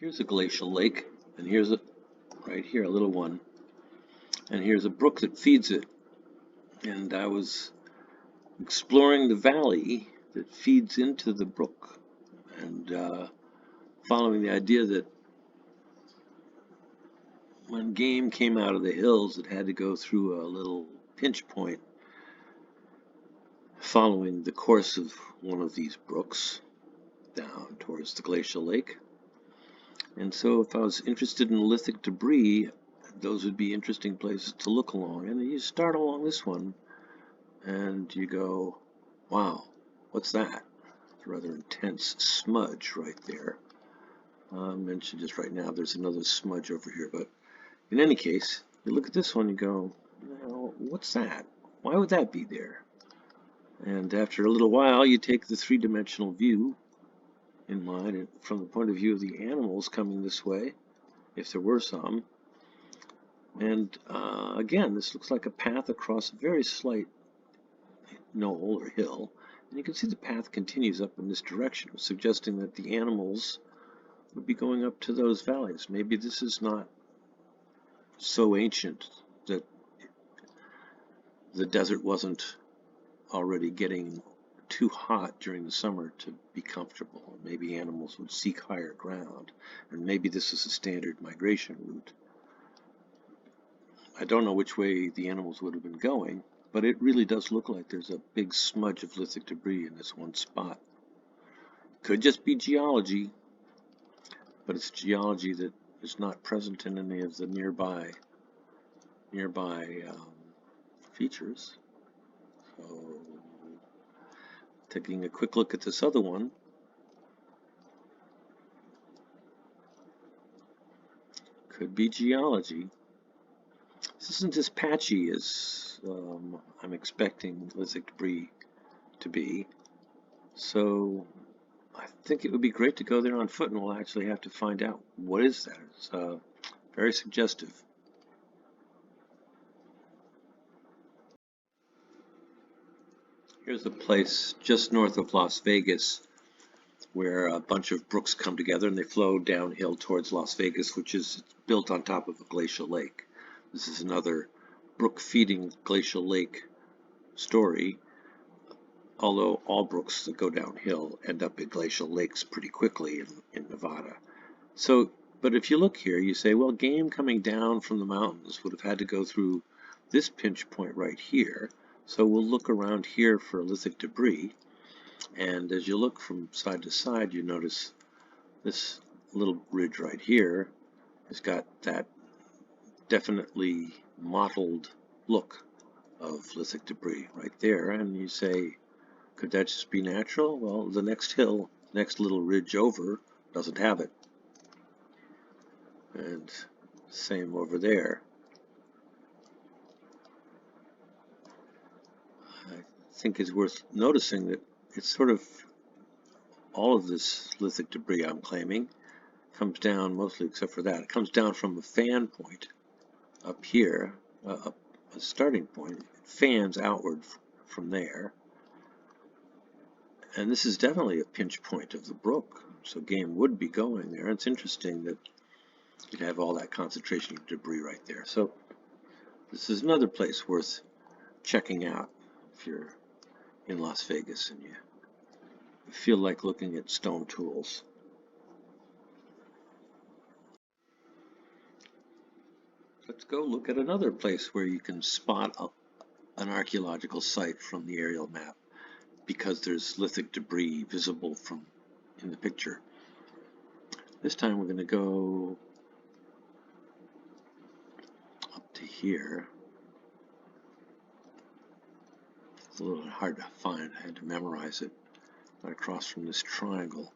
Here's a glacial lake, and here's a right here, a little one, and here's a brook that feeds it. And I was exploring the valley that feeds into the brook, and following the idea that when game came out of the hills, it had to go through a little pinch point following the course of one of these brooks down towards the glacial lake. And so if I was interested in lithic debris, those would be interesting places to look along. And you start along this one and you go, wow, what's that? It's a rather intense smudge right there. I mentioned just right now, there's another smudge over here. But in any case, you look at this one, you go, well, what's that? Why would that be there? And after a little while, you take the three-dimensional view in mind, and from the point of view of the animals coming this way, if there were some. And again, this looks like a path across a very slight knoll or hill. And you can see the path continues up in this direction, suggesting that the animals would be going up to those valleys. Maybe this is not so ancient that the desert wasn't already getting too hot during the summer to be comfortable. Maybe animals would seek higher ground, and maybe this is a standard migration route. I don't know which way the animals would have been going, but it really does look like there's a big smudge of lithic debris in this one spot. Could just be geology, but it's geology that is not present in any of the nearby features. So, taking a quick look at this other one, could be geology. This isn't as patchy as I'm expecting lithic debris to be, so I think it would be great to go there on foot, and we'll actually have to find out what is that. It's very suggestive. Here's a place just north of Las Vegas where a bunch of brooks come together and they flow downhill towards Las Vegas, which is built on top of a glacial lake. This is another brook feeding glacial lake story, although all brooks that go downhill end up in glacial lakes pretty quickly in Nevada. So, but if you look here, you say, well, game coming down from the mountains would have had to go through this pinch point right here. So we'll look around here for lithic debris. And as you look from side to side, you notice this little ridge right here has got that definitely mottled look of lithic debris right there. And you say, could that just be natural? Well, the next hill, next little ridge over, doesn't have it. And same over there. I think it's worth noticing that it's sort of all of this lithic debris I'm claiming comes down, mostly except for that, it comes down from a fan point up here, a starting point. It fans outward from there. And this is definitely a pinch point of the brook, so game would be going there. It's interesting that you'd have all that concentration of debris right there. So this is another place worth checking out if you're in Las Vegas and you feel like looking at stone tools. Let's go look at another place where you can spot an archaeological site from the aerial map because there's lithic debris visible from in the picture. This time we're going to go up to here. It's a little hard to find. I had to memorize it. Right across from this triangle.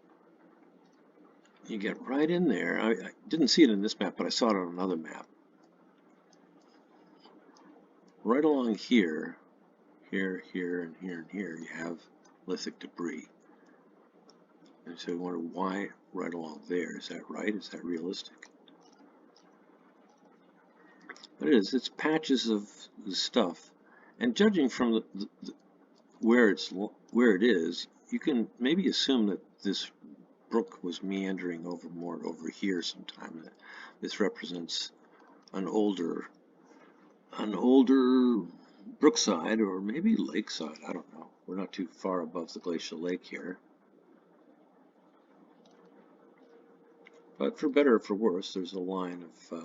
You get right in there. I didn't see it in this map, but I saw it on another map. Right along here, here, and here, and here, you have lithic debris. And so you wonder why right along there. Is that right? Is that realistic? But it is. It's patches of the stuff. And judging from where it is, you can maybe assume that this brook was meandering more over here sometime. This represents an older brookside, or maybe lakeside. I don't know. We're not too far above the glacial lake here. But for better or for worse, there's a line of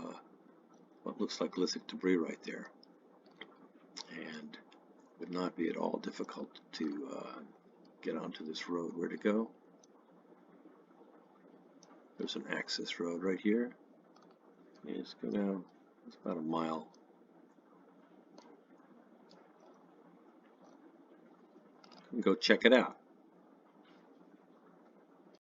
what looks like lithic debris right there. And it would not be at all difficult to get onto this road. Where to go? There's an access road right here. You just go down. It's about a mile. And go check it out.